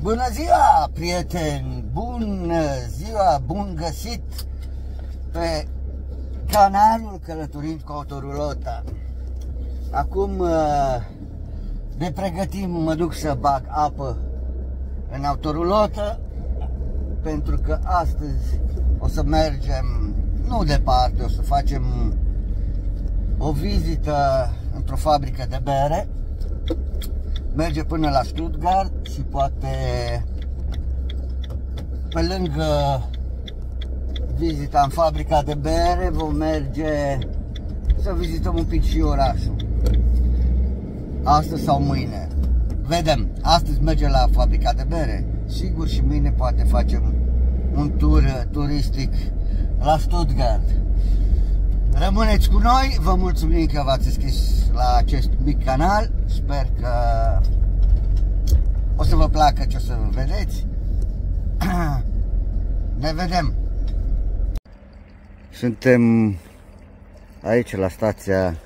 Bună ziua, prieteni! Bună ziua, bun găsit pe canalul Călătorind cu Autorulota. Acum ne pregătim, mă duc să bag apă în autorulotă, pentru că astăzi o să mergem, nu departe, o să facem o vizită într-o fabrică de bere. Merge până la Stuttgart și poate pe lângă vizita în fabrica de bere vom merge să vizităm un pic și orașul. Astăzi sau mâine. Vedem. Astăzi mergem la fabrica de bere. Sigur, și mâine poate facem un tur turistic la Stuttgart. Rămâneți cu noi, vă mulțumim că v-ați înscris la acest mic canal. Sper că o să vă placă ce o să vedeți. Ne vedem! Suntem aici la stația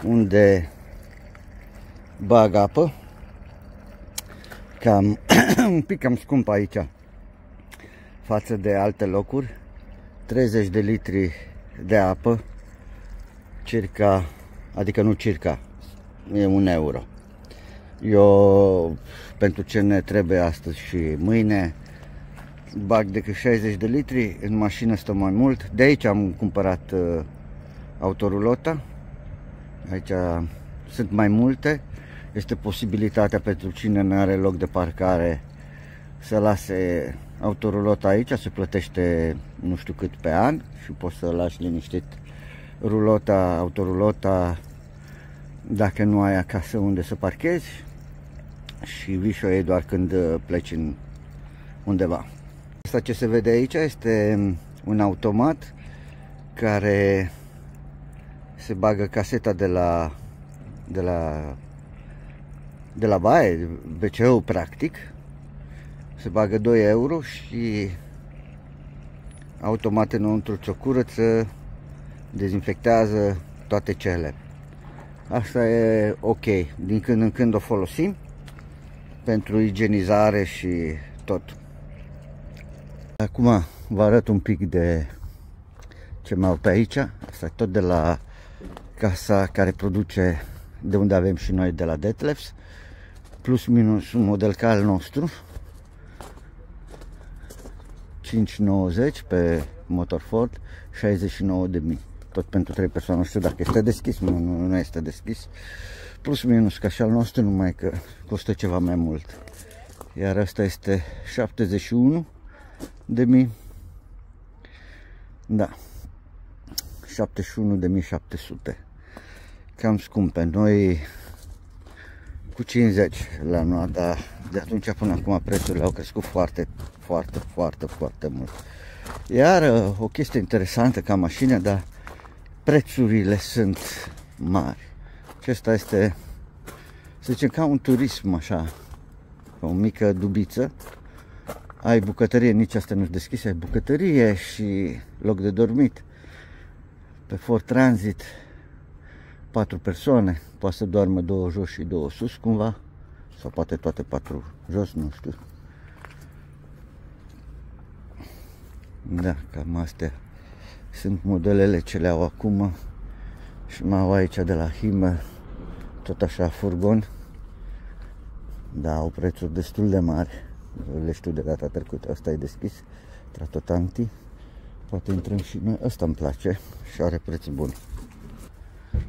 unde bag apă. Un pic cam scump aici față de alte locuri. 30 de litri de apă, circa, adică nu circa, e 1 euro. Eu, pentru ce ne trebuie astăzi și mâine, bag decât 60 de litri, în mașină stă mai mult. De aici am cumpărat autorulota. Aici sunt mai multe. Este posibilitatea pentru cine nu are loc de parcare să lase autorulota aici, se plătește nu știu cât pe an și poți să lași liniștit autorulota dacă nu ai acasă unde să parchezi și vii și o iei doar când pleci în undeva. Asta ce se vede aici este un automat care se bagă caseta de la baie, WC-ul practic. Se bagă 2 euro și automat înăuntru ți-o curăță, dezinfectează toate cele. Asta e ok. Din când în când o folosim pentru igienizare și tot. Acum vă arăt un pic de ce mai au pe aici. Asta e tot de la casa care produce, de unde avem și noi, de la Detlefs. Plus minus un model ca al nostru. 5,90 pe Motorford, 69.000. Tot pentru 3 persoane. Nu știu dacă este deschis, nu este deschis. Plus minus ca și al nostru, numai că costă ceva mai mult. Iar ăsta este 71.000. Da. 71.700. Cam scumpe. Noi cu 50 la noi, dar de atunci până acum prețurile au crescut foarte mult. Iar o chestie interesantă ca mașină, dar prețurile sunt mari. Acesta este, să zicem, ca un turism așa, o mică dubiță. Ai bucătărie, nici asta nu-și deschise, ai bucătărie și loc de dormit. Pe Ford Transit 4 persoane, poate să doarmă 2 jos și 2 sus cumva, sau poate toate 4 jos, nu știu. Da, cam astea sunt modelele ce le au acum. Și mai au aici de la Himmel, tot așa furgon. Da, au prețuri destul de mari. Le știu de data trecută. Asta e deschis, Tratotanti. Poate intrăm și noi. Asta îmi place și are preț bun.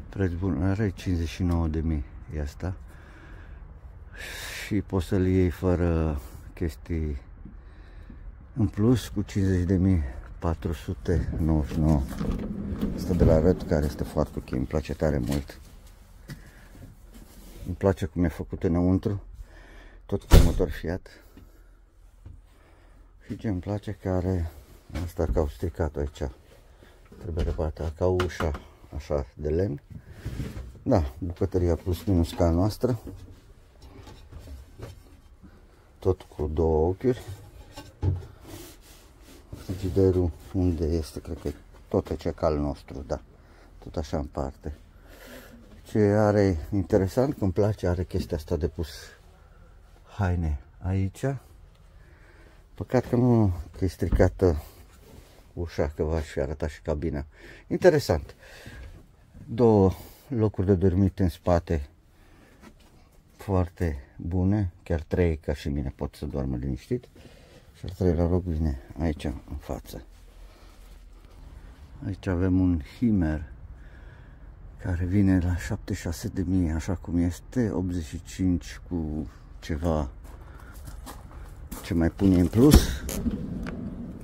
Preț bun, are 59.000 e asta. Și poți să-l iei fără chestii în plus cu 50.499. Asta de la Red, care este foarte ok, îmi place tare mult. Îmi place cum e făcut înăuntru, tot pe motor Fiat. Și ce îmi place, că are asta ca stricat aici. Trebuie reparată ca ușa așa de lemn. Da, bucătăria plus minus ca a noastră. Tot cu 2 ochiuri. Frigiderul unde este, cred că tot aici ca al nostru, da. Tot așa în parte. Ce are interesant, că îmi place, are chestia asta de pus haine aici. Păcat că nu e stricată ușa, că v-aș fi arătat și cabina. Interesant. 2 locuri de dormit în spate foarte bune, chiar 3 ca și mine, pot să doarmă liniștit. Și al 3-lea loc vine aici în față. Aici avem un Hymer care vine la 76.000, așa cum este, 85 cu ceva ce mai pune în plus,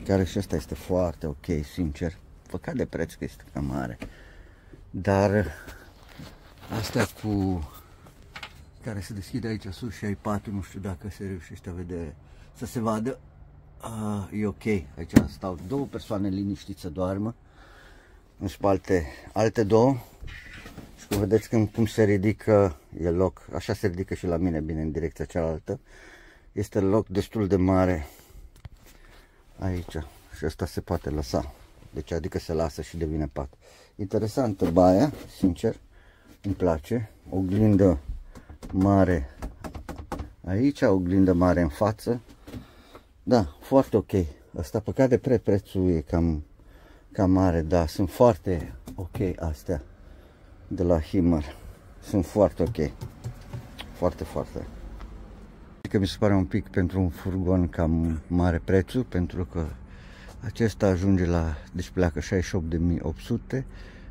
care și asta este foarte ok, sincer. Păcat de preț că este cam mare, dar astea cu care se deschide aici sus și ai patul, nu știu dacă se reușește a vedere, să se vadă, e ok. Aici stau 2 persoane liniștit să doarmă, în spate alte 2 și cum vedeți cum se ridică, e loc, așa se ridică și la mine, bine, în direcția cealaltă. Este loc destul de mare aici și asta se poate lăsa, deci adică se lasă și devine pat. Interesantă baia, sincer, îmi place, oglindă mare aici, oglindă mare în față, da, foarte ok. Asta păcat de prețul e cam mare, da, sunt foarte ok astea de la Hymer, sunt foarte ok, foarte. Că mi se pare un pic pentru un furgon cam mare prețul, pentru că acesta ajunge la, deci pleacă 68.800,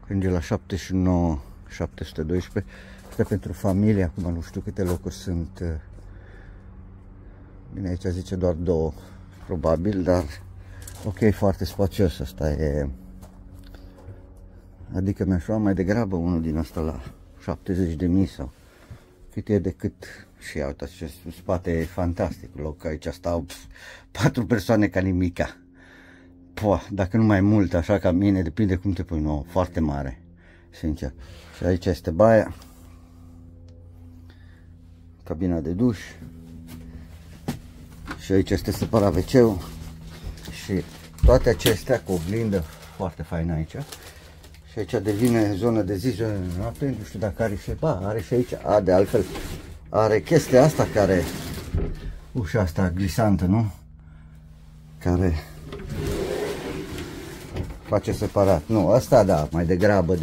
ajunge la 79.712. Asta pentru familie, acum nu știu câte locuri sunt, bine, aici zice doar 2 probabil, dar ok, foarte spațios asta e, adică mi-aș lua mai degrabă unul din asta la 70.000 sau cât e decât. Și uite, acest spate e fantastic, loc, aici stau 4 persoane ca nimica. Poa, dacă nu mai mult, așa ca mine, depinde cum te pui, nu, foarte mare, sincer. Și aici este baia, cabina de duș și aici este separat WC-ul și toate acestea cu oglindă foarte faină aici. Și aici devine zonă de zi, zonă de noapte, nu știu dacă are și, are și aici, de altfel, are chestia asta care, ușa asta glisantă, nu? Care face separat. Nu, asta da, mai degrabă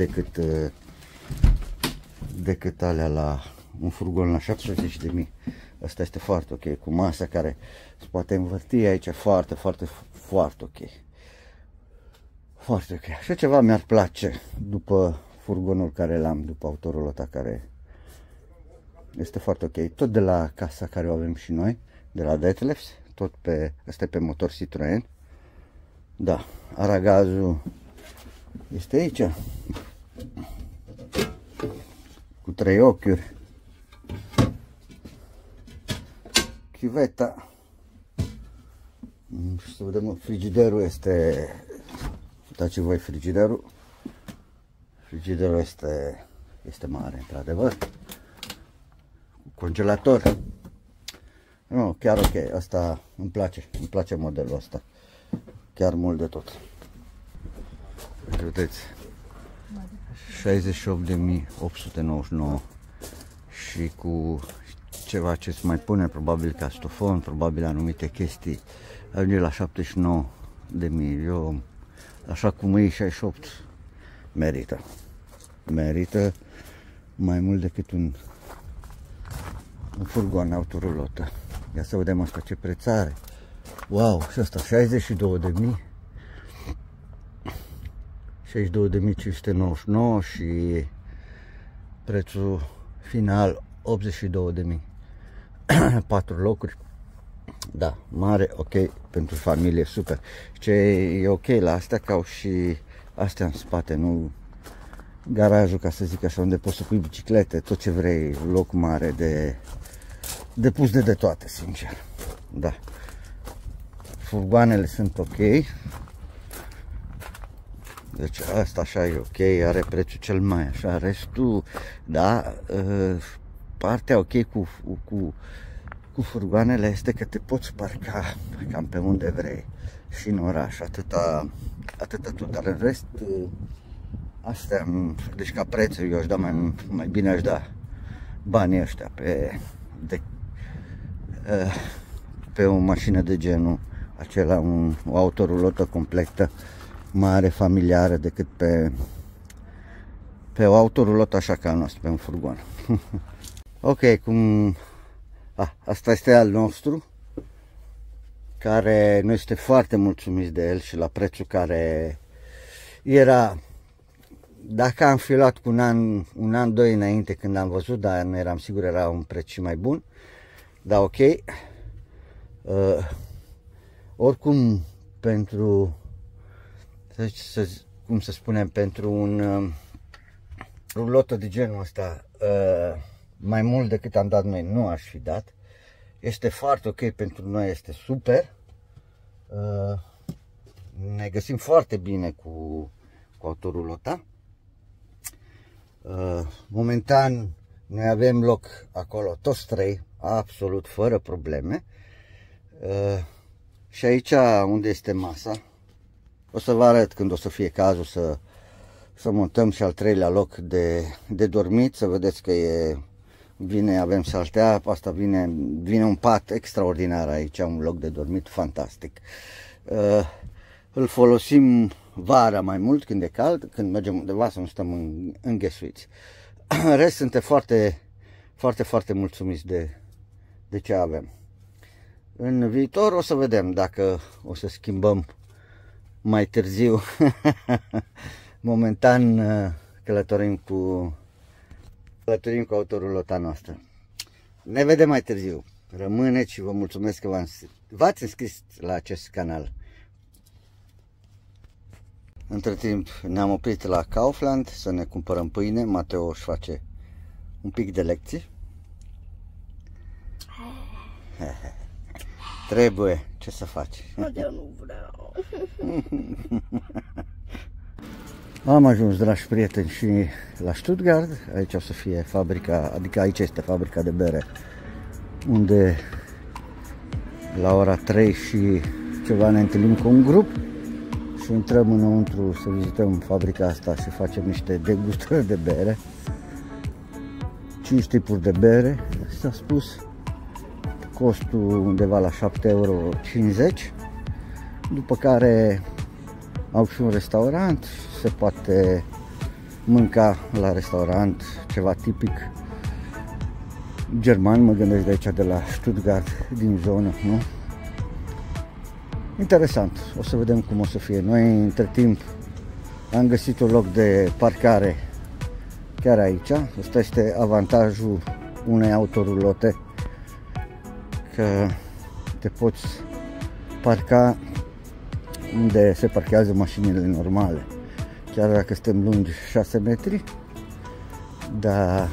decât alea la un furgon la 70.000. Asta este foarte ok, cu masa care se poate învârti aici, foarte ok. Foarte ok. Așa ceva mi-ar place după furgonul care l-am, după autorul ăsta care este foarte ok. Tot de la casa care o avem și noi, de la Detlefs, tot pe, asta e pe motor Citroen. Da, aragazul este aici, cu 3 ochiuri. Chiveta. Să vedem, frigiderul este, uitați voi frigiderul. Frigiderul este mare, într-adevăr. Congelator. Nu, chiar ok, asta îmi place modelul ăsta. Chiar mult de tot. Vedeți, 68.899 și cu ceva ce se mai pune, probabil castofon, probabil anumite chestii, ajunge la 79.000. Eu, așa cum e 68, merită mai mult decât un furgon autorulotă. Ia să vedem asta ce preț are. Wow, și asta 62.000, 62.599 și prețul final 82.000. 4 locuri. Da, mare, ok, pentru familie, super. Ce e ok la astea, că au și astea în spate, nu garajul, ca să zic așa, unde poți să pui biciclete, tot ce vrei, loc mare de pus de toate, sincer. Da. Furgoanele sunt ok. Deci asta așa e ok, are prețul cel mai așa, restul, da, partea ok cu furgoanele este că te poți parca cam pe unde vrei și în oraș, atâta tot, dar în rest, astea, deci ca prețul eu aș da mai bine aș da banii ăștia pe o mașină de genul acela, o autorulotă completă, mare, familiară, decât pe o autorulotă așa ca a noastră, pe un furgon. Ok, asta este al nostru, care noi suntem foarte mulțumiți de el și la prețul care era, dacă am fi luat cu un an, doi înainte când am văzut, dar nu eram sigur, era un preț și mai bun, dar ok. Oricum, pentru, cum să spunem, pentru un rulotă de genul ăsta, mai mult decât am dat noi nu aș fi dat. Este foarte ok pentru noi, este super. Ne găsim foarte bine cu autorulota. Momentan noi avem loc acolo toți trei, absolut fără probleme. Și aici unde este masa, o să vă arăt când o să fie cazul să montăm și al treilea loc de dormit, să vedeți că avem saltea, asta vine un pat extraordinar aici, un loc de dormit fantastic. Îl folosim vara mai mult când e cald, când mergem undeva să nu stăm înghesuiți. În rest suntem foarte, foarte, foarte mulțumiți de ce avem. În viitor o să vedem dacă o să schimbăm mai târziu. Momentan călătorim cu autorulota noastră. Ne vedem mai târziu. Rămâneți și vă mulțumesc că v-ați înscris la acest canal. Între timp ne-am oprit la Kaufland să ne cumpărăm pâine. Mateo își face un pic de lecții. Trebuie, ce să faci? Eu nu vreau. Am ajuns, dragi prieteni, și la Stuttgart. Aici o să fie fabrica, adică aici este fabrica de bere, unde la ora 3 și ceva ne întâlnim cu un grup și intrăm înăuntru să vizităm fabrica asta și facem niște degustări de bere. 5 tipuri de bere, s-a spus, costul undeva la 7,50 euro, după care au și un restaurant, se poate mânca la restaurant ceva tipic german, mă gândesc de aici, de la Stuttgart, din zonă, nu? Interesant, o să vedem cum o să fie. Noi, între timp, am găsit un loc de parcare chiar aici. Ăsta este avantajul unei autorulote, că te poți parca unde se parchează mașinile normale. Chiar dacă suntem lungi 6 metri, dar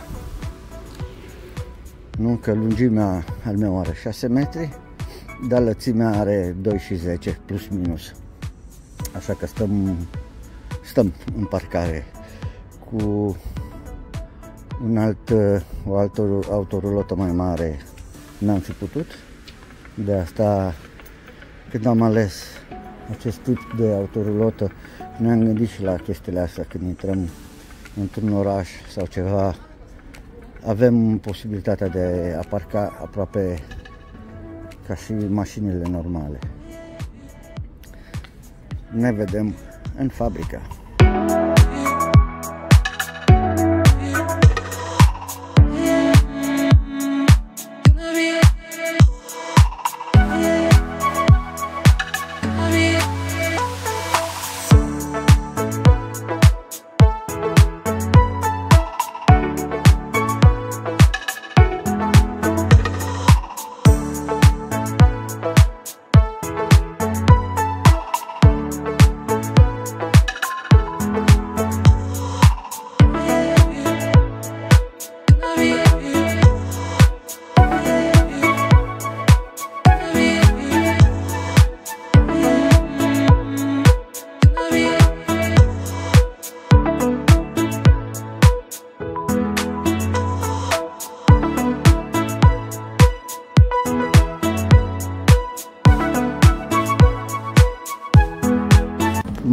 nu că lungimea al meu are 6 metri, dar lățimea are 2,10 plus minus. Așa că stăm în parcare. Cu o altă autorulotă mai mare n-am fi putut. De asta, când am ales acest tip de autorulotă, ne-am gândit și la chestiile astea. Când intrăm într-un oraș sau ceva, avem posibilitatea de a parca aproape ca și mașinile normale. Ne vedem în fabrică.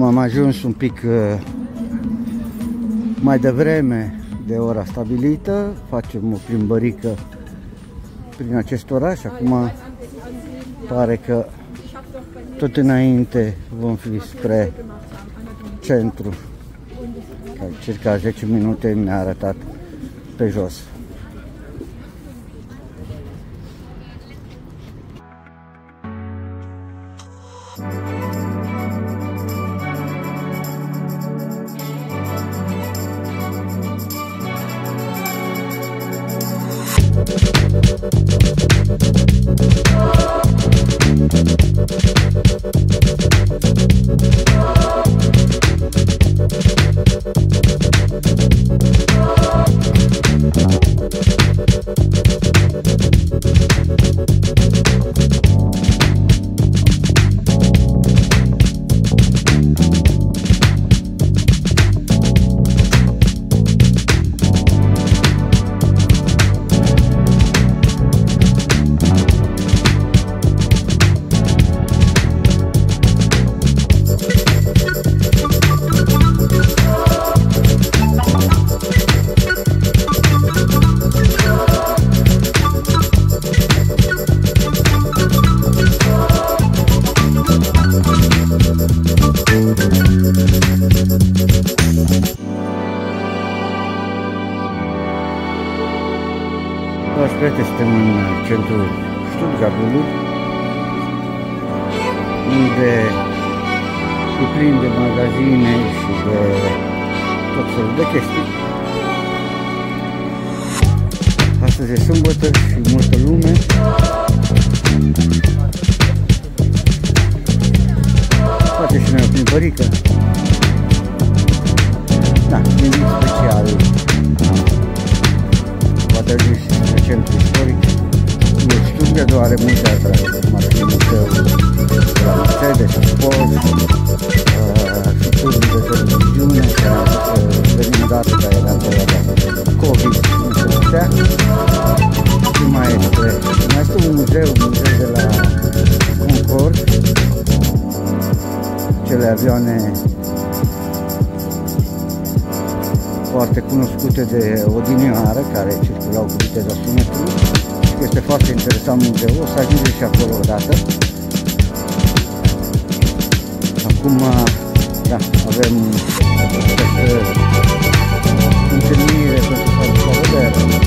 Am ajuns un pic mai devreme de ora stabilită, facem o plimbărică prin acest oraș. Acum Pare că tot înainte vom fi spre centru. Circa 10 minute mi-a arătat pe jos. Dragi prieteni, suntem în centrul Stuttgartului, unde e plin de magazine și de tot felul de chestii. Astăzi e sâmbătă și multă lume. Poate și noi o plimbărică. Da, nimic special. Poate ajungi spre centru istoric. Stuttgart are multe atracții, cum ar fi muzeul de la Mercedes, Porsche, și filmul de televiziune, care venim dată, dar era în perioada COVID, nu se putea. Și mai este un muzeu de la Concorde, cele avioane foarte cunoscute de odinioară, care circulau cu viteza sunetului. Este foarte interesant muzeul, o să ajungem și acolo odată. Acum, da, avem această întâlnire pentru fabrica de bere.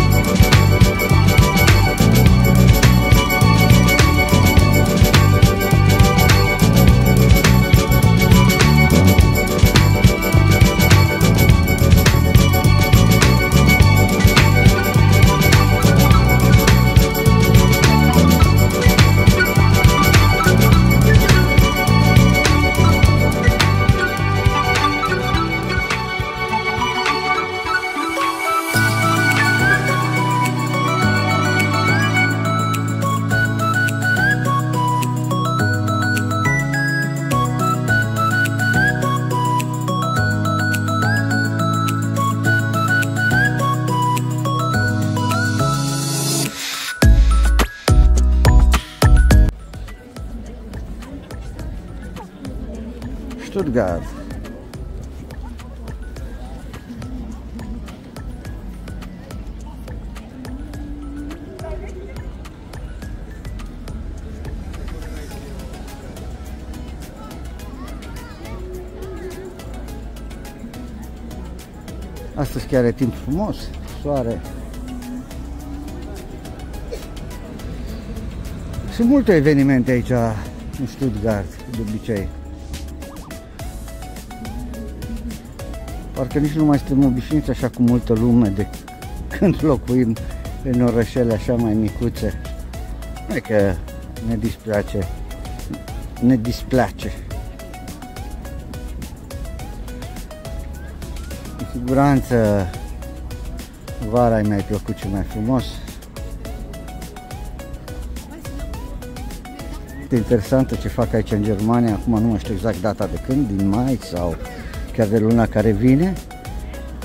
Stuttgart. Astăzi chiar e timp frumos, soare. Sunt multe evenimente aici în Stuttgart, de obicei. Parcă nici nu mai suntem obișnuiți așa cu multă lume de când locuim în orășele așa mai micuțe. Nu e că ne displace, ne displace. Cu siguranță vara e mai plăcut și mai frumos. E interesantă ce fac aici în Germania, acum nu mai știu exact data de când, din mai sau chiar de luna care vine.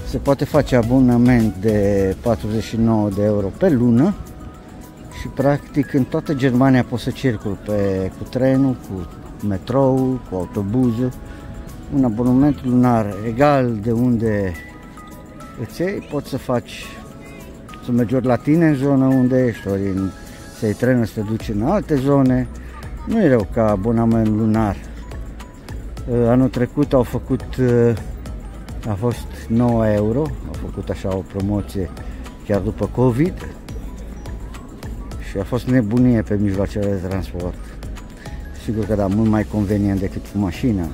Se poate face abonament de 49 de euro pe lună și practic în toată Germania poți să circul cu trenul, cu metrou, cu autobuzul. Un abonament lunar egal de unde îți iei, poți să faci, să mergi ori la tine în zonă unde ești, ori să iei trenul să te duci în alte zone. Nu e rău ca abonament lunar. Anul trecut au făcut, a fost 9 euro, au făcut așa o promoție chiar după COVID și a fost nebunie pe mijloacele de transport. Sigur că da, mult mai convenient decât cu mașina.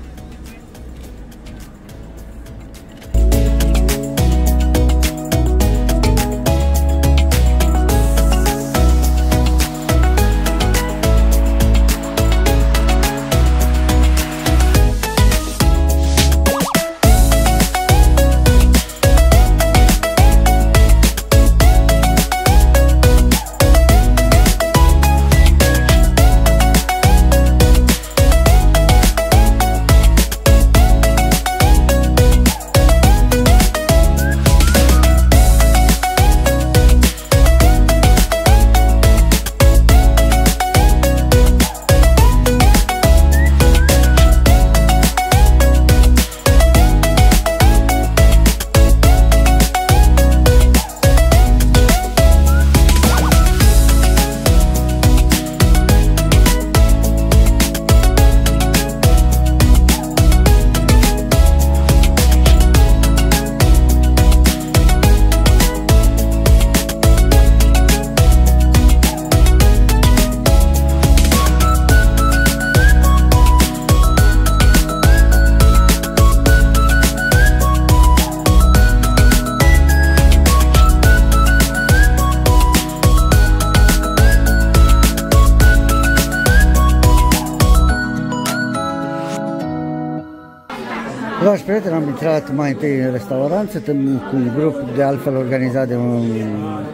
Dragi prieteni, am intrat mai întâi în restaurant, suntem cu un grup de altfel organizat de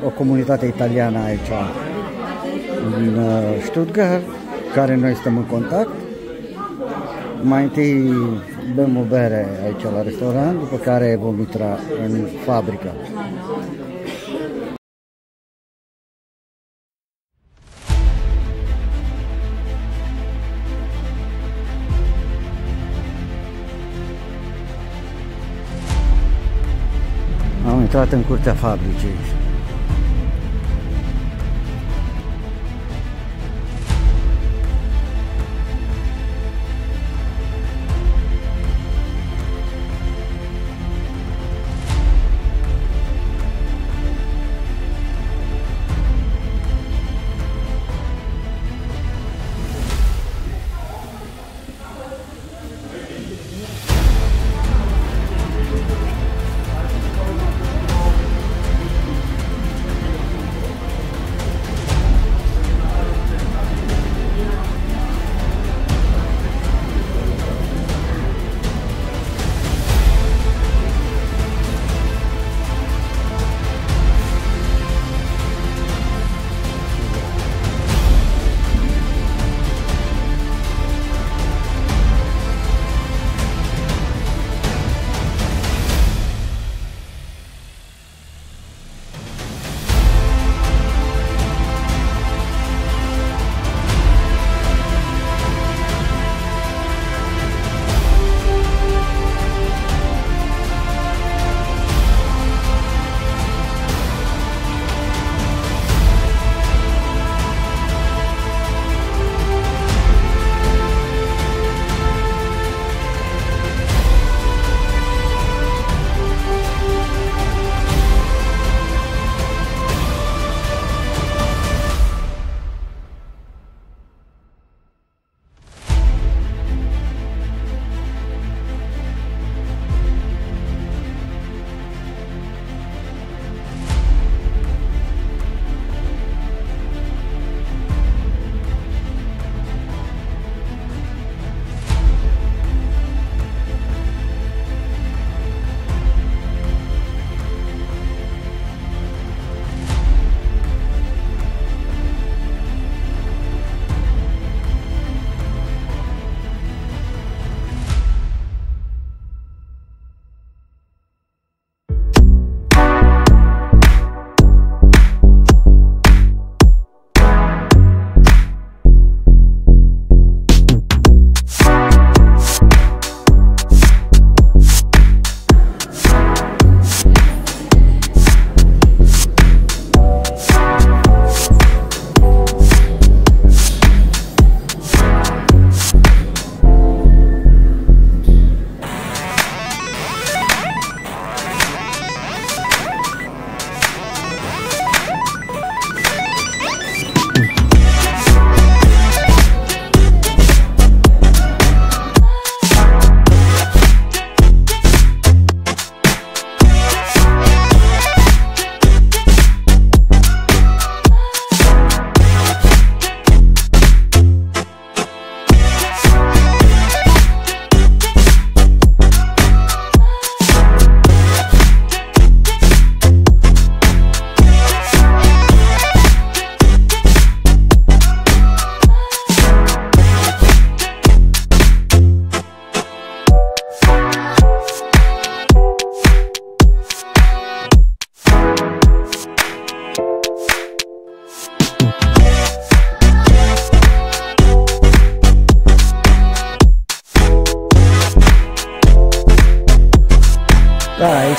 o comunitate italiană aici în Stuttgart, care noi suntem în contact. Mai întâi bem o bere aici la restaurant, după care vom intra în fabrică. Am intrat în curtea fabricii.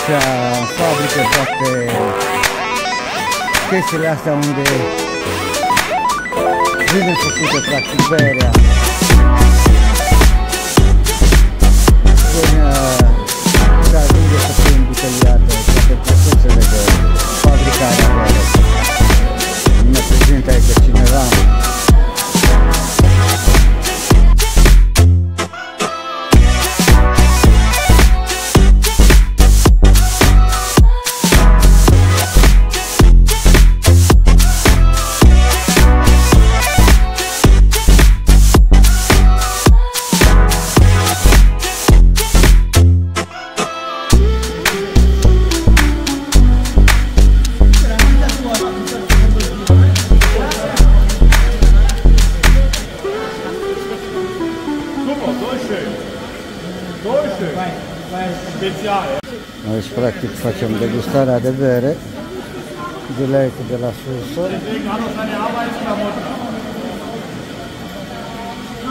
aici în fabrică toate chestiile astea unde vine făcută practic berea. Până se ajunge să fie îmbuteliată toate procesele de fabricare a berii. Ne prezintă aici cineva. Deci practic facem degustarea de bere direct de la sursă.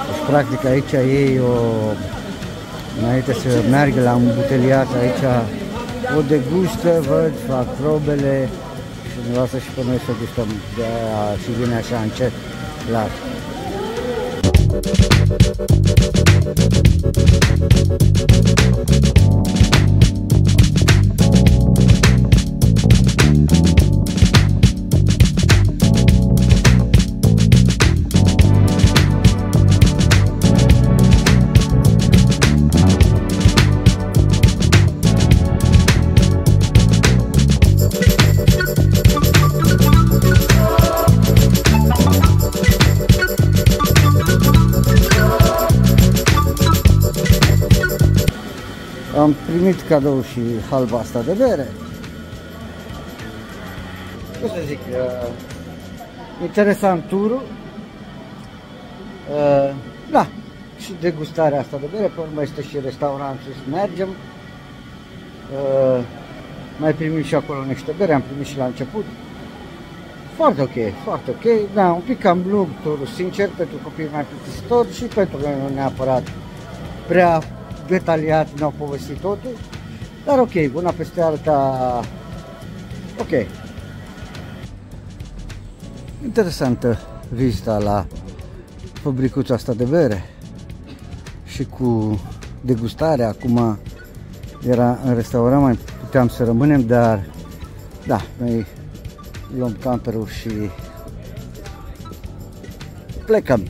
Deci practic aici ei înainte să meargă la îmbuteliat, aici o degustă, văd, fac probele și ne lasă și pe noi să gustăm și vine așa încet, clar. Am primit cadou și halba asta de bere. Ce să zic, interesant turul. Da, și degustarea asta de bere, pe urmă este și restaurantul să mergem. Mai primim și acolo niște bere, am primit și la început. Foarte ok, foarte ok. Da, un pic cam lung turul, sincer, pentru copiii mai plictisitori și pentru noi nu neapărat prea detaliat, ne-au povestit totul, dar ok, una peste alta, ok. Interesantă vizita la fabricuța asta de bere și cu degustarea. Acum era în restaurant, mai puteam să rămânem, dar da, noi luăm camperul și plecăm.